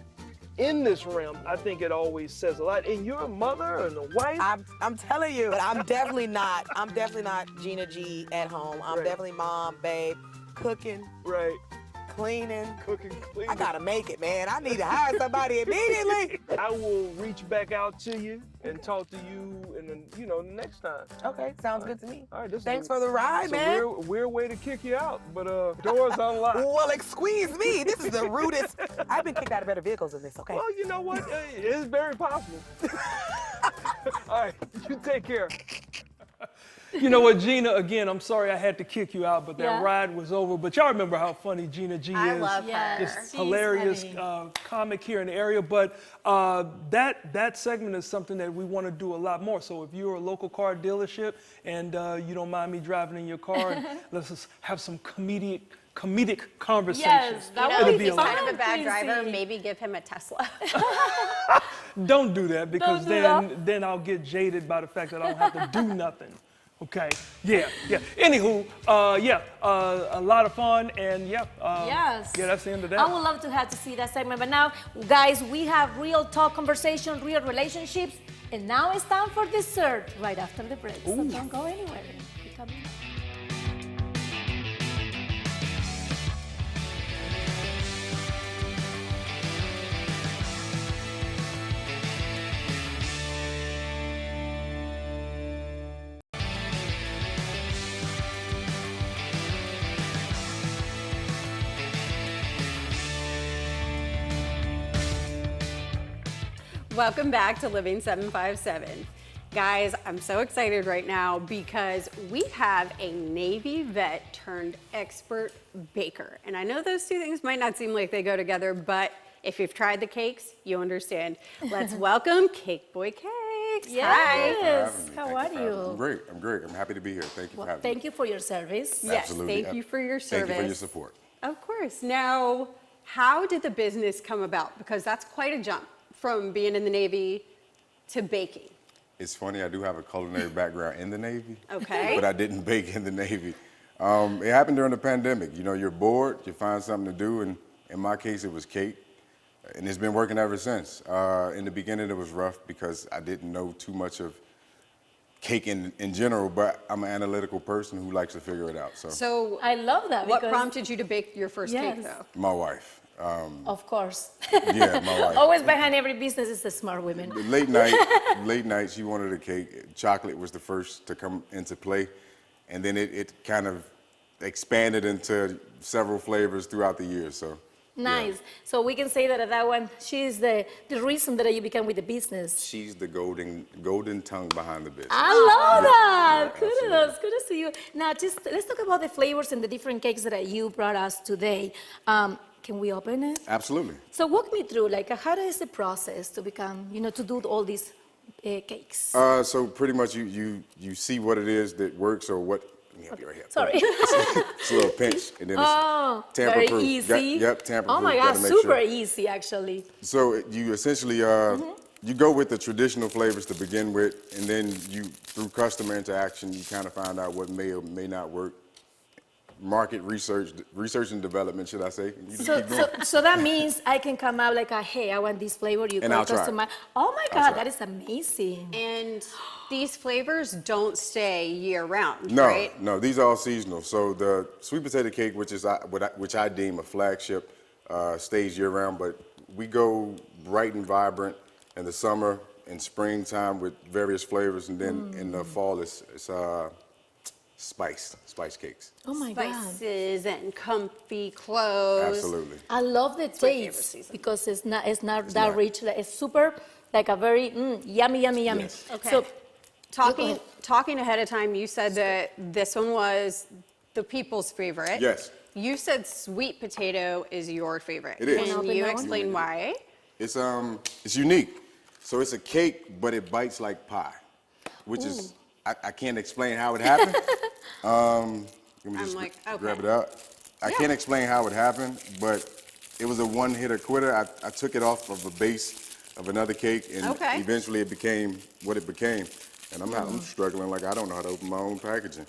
in this realm, I think it always says a lot. And you're a mother and a wife. I'm telling you, but I'm definitely not Gina G at home. I'm Right. definitely mom, babe, cooking, Right. cleaning. Cooking, cleaning. I gotta make it, man. I need to hire somebody immediately. I will reach back out to you and talk to you, and then the next time. Okay, sounds good to me. All right, this Thanks is for the ride, it's man. a weird way to kick you out, but doors unlocked. Well, squeeze me. This is the rudest. I've been kicked out of better vehicles than this, okay? Well, you know what? It's very possible. All right, you take care. You know what, Gina, again, I'm sorry I had to kick you out, but that Yeah. ride was over. But y'all remember how funny Gina G I is. love her. Yeah. Just She's hilarious funny. comic here in the area. But that segment is something that we want to do a lot more. So if you're a local car dealership and you don't mind me driving in your car, and let's just have some comedic comedic conversation. Yes, that You know, would if be he's fun. kind of a bad driver, Quincy. maybe give him a Tesla. Don't do that because Don't do then I'll get jaded by the fact that I don't have to do nothing. Okay. Yeah. Anywho, a lot of fun and Yes. Yeah, that's the end of that. I would love to have to see that segment. But now, guys, we have real talk conversation, real relationships. And now it's time for dessert right after the break. So don't go anywhere. Keep coming. Welcome back to Living 757. Guys, I'm so excited right now because we have a Navy vet turned expert baker. And I know those two things might not seem like they go together, but if you've tried the cakes, you understand. Let's welcome Cake Boy Cakes. Yes. Having me. How Thank are for having me. you? I'm great. I'm happy to be here. Thank you for Well, having me. thank you for your service. Yes, Absolutely. thank you for your service. Thank you for your support. Of course. Now, how did the business come about? Because that's quite a jump from being in the Navy to baking. It's funny, I do have a culinary background in the Navy. Okay. But I didn't bake in the Navy. It happened during the pandemic. You know, you're bored, you find something to do, and in my case, it was cake. And it's been working ever since. In the beginning, it was rough because I didn't know too much of cake in general, but I'm an analytical person who likes to figure it out. So, I love that. what because- prompted you to bake your first cake, Yes. though? My wife. Of course. Yeah, my wife. Always behind every business is the smart women. Late night, she wanted a cake. Chocolate was the first to come into play. And then it kind of expanded into several flavors throughout the years, so. Nice. So we can say that that one, she's the reason that you became with the business. She's the golden tongue behind the business. I love that. Yeah, Kudos, absolutely. kudos to you. Now, just let's talk about the flavors and the different cakes that you brought us today. Can we open it? Absolutely. So walk me through, like, how is the process to become, to do all these cakes? So pretty much you see what it is that works or what. Let me help you right here. Sorry. It's a little pinch, and then Oh, it's tamper very proof. easy. Yep, tamper proof. Oh my Gotta God, make super sure. easy, actually. So you essentially you go with the traditional flavors to begin with, and then you through customer interaction you kind of find out what may or may not work. Market research and development, should I say? You just keep going. So that means I can come out like, hey, I want this flavor. You And can I'll try it. customize. Oh my I'll God, try that it. is amazing. And these flavors don't stay year round, No, right? no, these are all seasonal. So the sweet potato cake, which I deem a flagship, stays year round, but we go bright and vibrant in the summer and springtime with various flavors, and then in the fall it's spice cakes. Oh my God. Spices and comfy clothes. Absolutely. I love the my favorite taste season. because it's not that not. rich. Like, it's super, like a very yummy. Yes. Okay. So, Talking ahead of time, you said that this one was the people's favorite. Yes. You said sweet potato is your favorite. It is. Can Wanna open you that one? explain why? It's unique. So it's a cake, but it bites like pie, which is I can't explain how it happened. Let me just like, okay. grab it out. I can't explain how it happened, but it was a one-hitter quitter. I took it off of a base of another cake, and Okay. eventually it became what it became. And I'm struggling like I don't know how to open my own packaging.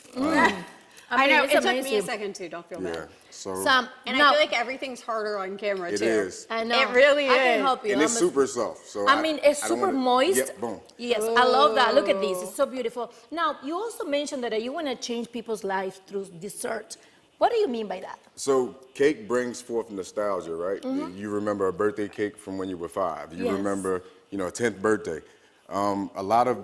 I know, it's it took me a amazing. second too, don't feel Yeah. bad. So Sam, And now, I feel like everything's harder on camera it too. is. I know. It really I can is. help you. And it's I'm a- super soft. So I mean, it's I don't super wanna- moist. Yep, boom. Yes, I love that. Look at this. It's so beautiful. Now, you also mentioned that you want to change people's lives through dessert. What do you mean by that? So cake brings forth nostalgia, right? You remember a birthday cake from when you were 5. You Yes. remember, a 10th birthday. A lot of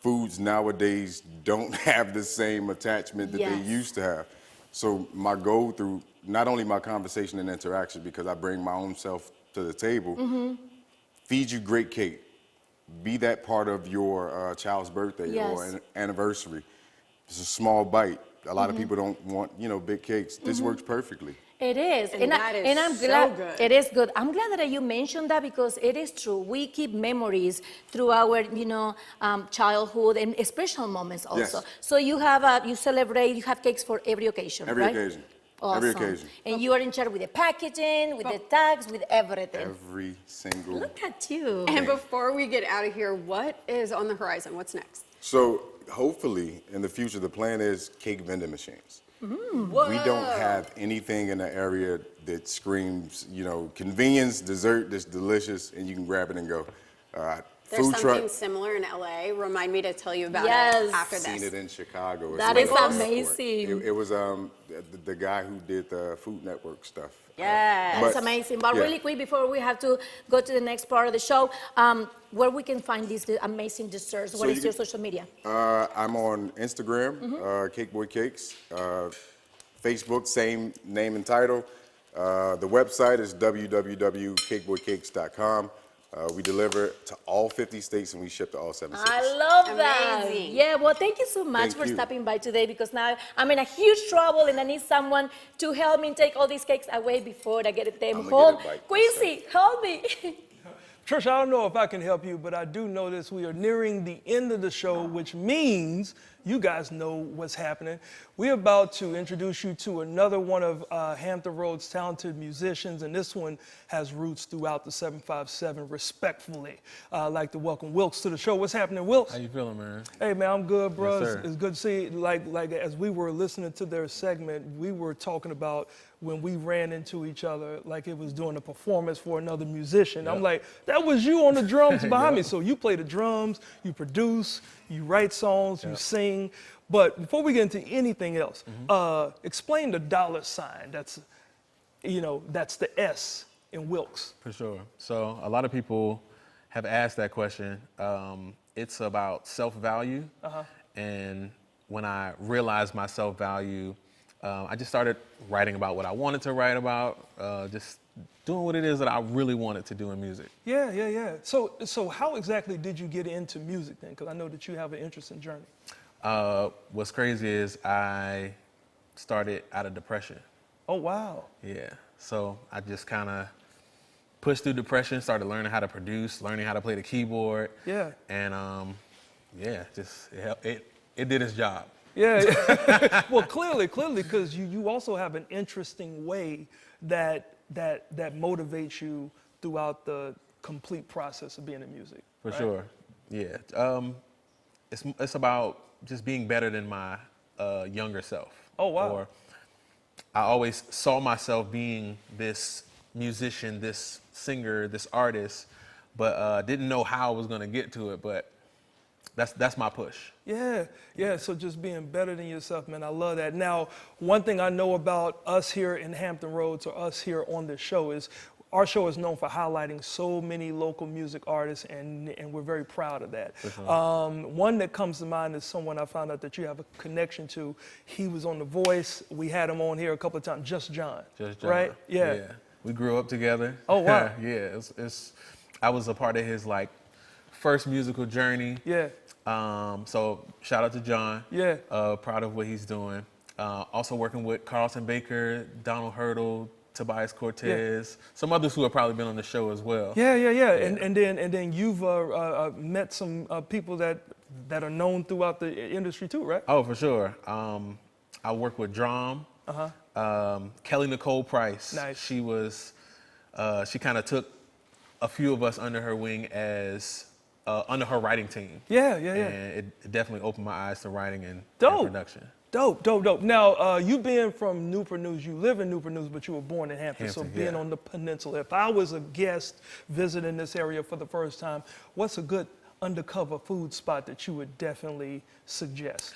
foods nowadays don't have the same attachment that they Yes. used to have. So my goal through not only my conversation and interaction, because I bring my own self to the table, feed you great cake. Be that part of your child's birthday or Yes. an anniversary. It's a small bite. A lot of people don't want, big cakes. This works perfectly. It is. And that is I'm so glad good. it is good. I'm glad that you mentioned that because it is true. We keep memories through our, childhood and special moments also. Yes. So you celebrate, you have cakes for every occasion, Every right? occasion. Awesome. Every occasion. And you are in charge with the packaging, with the tags, with everything. Every single. Look at you. And before we get out of here, what is on the horizon? What's next? So hopefully in the future, the plan is cake vending machines. Whoa. We don't have anything in the area that screams, you know, convenience, dessert that's delicious, and you can grab it and go. There's Food something truck. similar in LA. Remind me to tell you about Yes. it after Seen this. it in Chicago. That It's is like- amazing. It was the guy who did the Food Network stuff. Yeah, But- that's amazing. But yeah. really quick, before we have to go to the next part of the show, where we can find these amazing desserts? What So is you your can- social media? I'm on Instagram, Cake Boy Cakes. Facebook, same name and title. The website is www.cakeboycakes.com. We deliver to all 50 states and we ship to all 7 states. I love that. Amazing. Yeah, well, thank you so much Thank for you. stopping by today because now I'm in a huge trouble and I need someone to help me take all these cakes away before I get them I'ma home. get it right Quincy, help me. Trish, I don't know if I can help you, but I do know this. We are nearing the end of the show, which means you guys know what's happening. We're about to introduce you to another one of Hampton Roads' talented musicians, and this one has roots throughout the 757, respectfully. I'd like to welcome Wilkes to the show. What's happening, Wilkes? How you feeling, man? Hey, man, I'm good, bro. Yes, sir. It's good to see you. Like as we were listening to their segment, we were talking about when we ran into each other like it was doing a performance for another musician. I'm like, that was you on the drums behind me. So you play the drums, you produce, you write songs, you sing. But before we get into anything else, explain the $sign. That's the S in Wilkes. For sure. So a lot of people have asked that question. It's about self-value. And when I realized my self-value, I just started writing about what I wanted to write about, just doing what it is that I really wanted to do in music. Yeah. So how exactly did you get into music then? Because I know that you have an interesting journey. What's crazy is I started out of depression. Oh, wow. Yeah. So I just kind of pushed through depression, started learning how to produce, learning how to play the keyboard. Yeah. And it did its job. Yeah. Well, clearly, because you also have an interesting way that motivates you throughout the complete process of being in music. For right? sure. Yeah. It's about just being better than my younger self. Oh, wow. Or I always saw myself being this musician, this singer, this artist, but didn't know how I was going to get to it. But that's my push. Yeah. So just being better than yourself, man. I love that. Now, one thing I know about us here in Hampton Roads or us here on this show is our show is known for highlighting so many local music artists, and we're very proud of that. One that comes to mind is someone I found out that you have a connection to. He was on The Voice. We had him on here a couple of times. Just John. Just John. Right? Yeah. We grew up together. Oh, wow. Yeah. I was a part of his first musical journey. Yeah. So shout out to John. Yeah. Proud of what he's doing. Also working with Carlton Baker, Donald Hurdle, Tobias Cortez, some others who have probably been on the show as well. Yeah. And then you've met some people that are known throughout the industry too, right? Oh, for sure. I work with Drum. Kelly Nicole Price. Nice. She was, she kind of took a few of us under her wing as under her writing team. Yeah. And it definitely opened my eyes to writing and Dope. production. Dope. Now, you being from Newport News, you live in Newport News, but you were born in Hampton, so Hampton, being yeah. on the peninsula. If I was a guest visiting this area for the first time, what's a good undercover food spot that you would definitely suggest?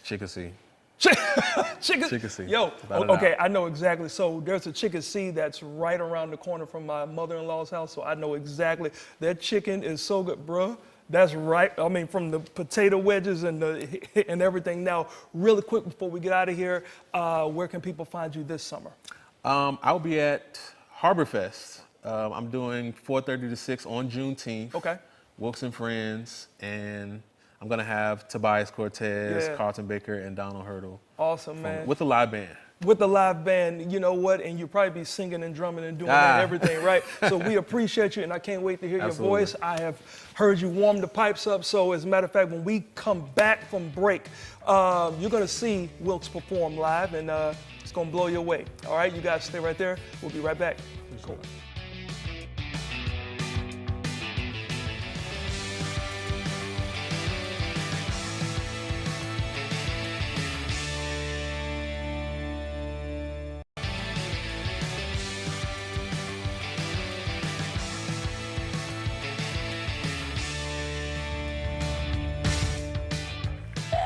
Chickasee. Chickasee. Yo, Without a okay, doubt. I know exactly. So there's a Chickasee that's right around the corner from my mother-in-law's house, so I know exactly. That chicken is so good, bruh. That's right. I mean, from the potato wedges and everything. Now, really quick before we get out of here, where can people find you this summer? I'll be at Harborfest. I'm doing 4:30 to 6 on Juneteenth. Okay. Wilkes and Friends, and I'm gonna have Tobias Cortez, Yeah. Carlton Baker, and Donald Hurdle Awesome, man. with a live band. with the live band, you know what, and you'll probably be singing and drumming and doing that and everything, right? So we appreciate you, and I can't wait to hear Absolutely. your voice. I have heard you warm the pipes up, so as a matter of fact, when we come back from break, you're gonna see Wilkes perform live, and it's gonna blow you away. All right, you guys stay right there. We'll be right back. Cool.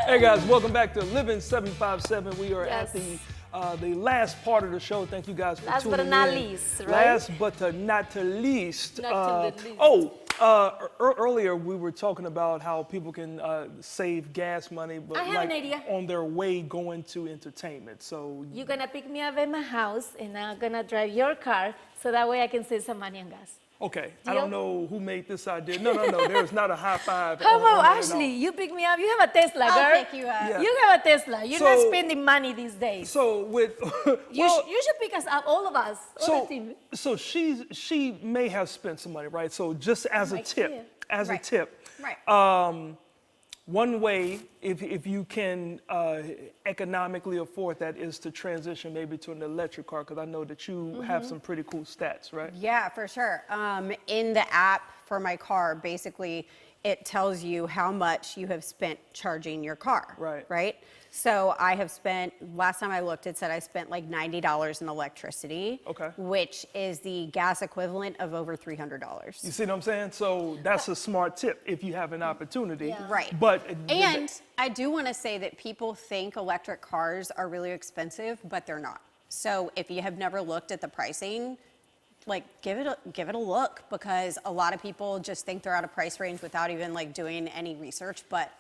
Hey guys, welcome back to Living 757. We are Yes. at the last part of the show. Thank you guys for Last tuning but not in. least, right? Last but not to least. Not to the least. Earlier we were talking about how people can save gas money, but I have like an idea. on their way going to entertainment. So You're gonna pick me up at my house, and I'm gonna drive your car, so that way I can save some money on gas. okay, I Deal? don't know who made this idea. No, there's not a high five. How on about it at all. Ashley? You pick me up. You have a Tesla, girl. I'll pick you up. Yeah. You have a Tesla. You're not So- spending money these days. So with You should pick us up, all of us, all the team. So she may have spent some money, right? So just as a Right tip, here. as a Right. tip, Right. one way, if you can economically afford that, is to transition maybe to an electric car, because I know that you Mm-hmm. have some pretty cool stats, right? Yeah, for sure. In the app for my car, basically, it tells you how much you have spent charging your car. Right. Right? So I have spent, last time I looked, it said I spent like $90 in electricity. Okay. Which is the gas equivalent of over $300. You see what I'm saying? So that's a smart tip if you have an opportunity. Yeah. Right. But And I do want to say that people think electric cars are really expensive, but they're not. So if you have never looked at the pricing, like give it a look, because a lot of people just think they're out of price range without even like doing any research, but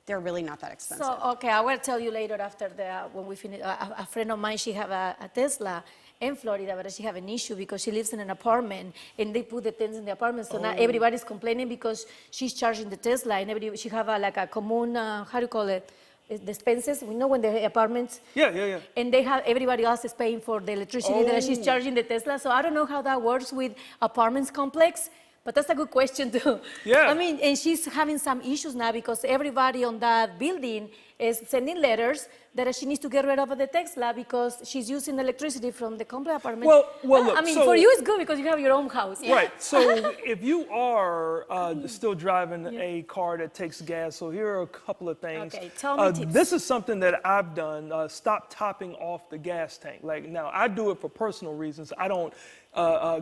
they're really not that expensive. So, okay, I will tell you later after when we finish. A friend of mine, she have a Tesla in Florida, but she have an issue because she lives in an apartment and they put the things in the apartment. So now everybody's complaining because she's charging the Tesla, and she have like a common, how do you call it? The expenses. We know when the apartments. Yeah. And they have, everybody else is paying for the electricity that she's charging the Tesla. So I don't know how that works with apartments complex, but that's a good question too. Yeah. I mean, and she's having some issues now because everybody on that building is sending letters that she needs to get rid of the Tesla because she's using electricity from the complex apartment. Well, look, I mean, so- for you it's good because you have your own house. Right. So if you are still driving a car that takes gas, so here are a couple of things. Okay, tell me tips. This is something that I've done. Stop topping off the gas tank. Like now, I do it for personal reasons. I don't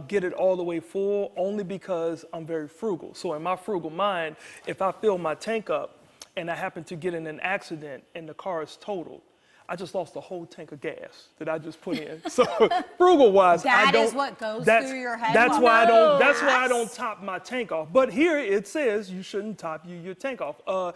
get it all the way full only because I'm very frugal. So in my frugal mind, if I fill my tank up and I happen to get in an accident and the car is totaled, I just lost a whole tank of gas that I just put in. So frugal wise, I That don't. is what goes that's- through your head That's while why I don't. you're That's why I gas? don't top my tank off. But here it says you shouldn't top your tank off. Why?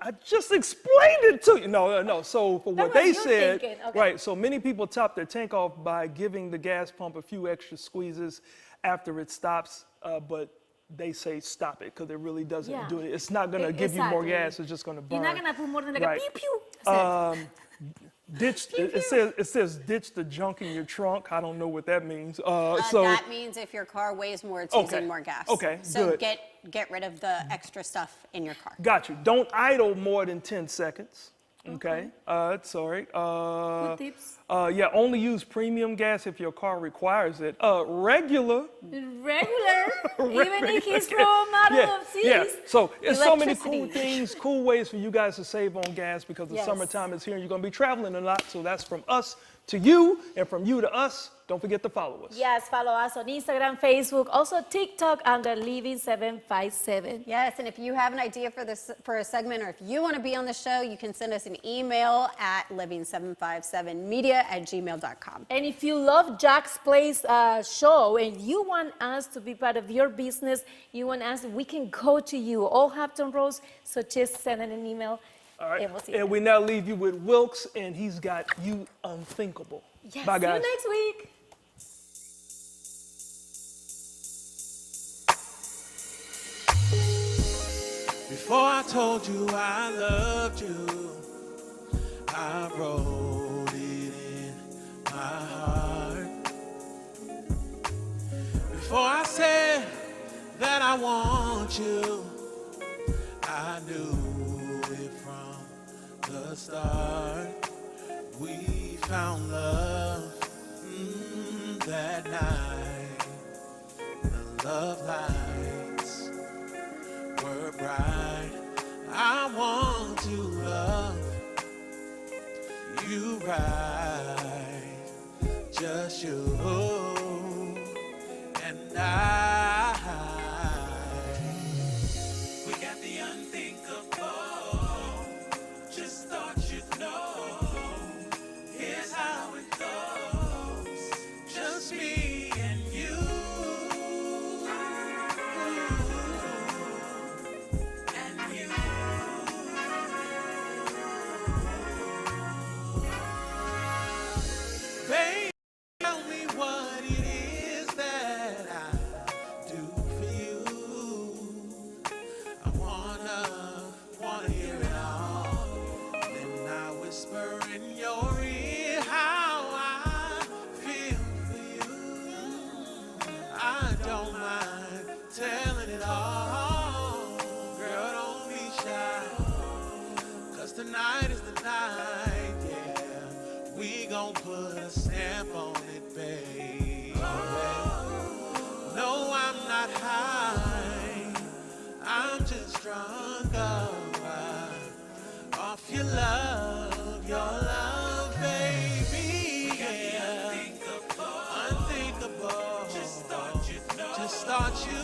I just explained it to you. No. So for what was they your said, thinking. Okay. right? So many people top their tank off by giving the gas pump a few extra squeezes after it stops, but they say stop it because it really doesn't Yeah. do it. It's not going to give you more Exactly. gas. It's just going to burn. You're not gonna put more than like Right. a pew pew. That's it. Ditch. It says ditch the junk in your trunk. I don't know what that means. So that means if your car weighs more, it's Okay. using more gas. Okay, So good. get rid of the extra stuff in your car. got you. Don't idle more than 10 seconds. Okay. Sorry. Good tips. Yeah. Only use premium gas if your car requires it. Regular. Regular, even if he's from out of cities. Yeah. So it's so many cool Electricity. things, cool ways for you guys to save on gas because the Yes. summertime is here and you're going to be traveling a lot. So that's from us to you and from you to us. Don't forget to follow us. Yes, follow us on Instagram, Facebook, also TikTok under Living757. Yes, and if you have an idea for a segment, or if you want to be on the show, you can send us an email at living757media@gmail.com. And if you love Jack's Place show and you want us to be part of your business, you want us, we can go to you, all Hampton Roads, so just send in an email. All right. And we'll see And you. we now leave you with Wilkes, and he's got You Unthinkable. Yes, Bye, see you guys. next week. Before I told you I loved you, I wrote it Before I said that I want you, I knew it from the start. We found love that night. The love lights were bright. I want to love you right, just you and I. We got the unthinkable, just thought you'd know. Here's how it goes, just me and you. And you. Baby, tell me what it is that I do for you. I wanna hear it all. Then I whisper in your ear how I feel for you. I don't mind telling it all. Girl, don't be shy. 'Cause tonight is the night, yeah. We gon' put a stamp on it, baby. No, I'm not high. I'm just drunk off your love, baby. Yeah. Unthinkable. Just thought you'd know. Just thought you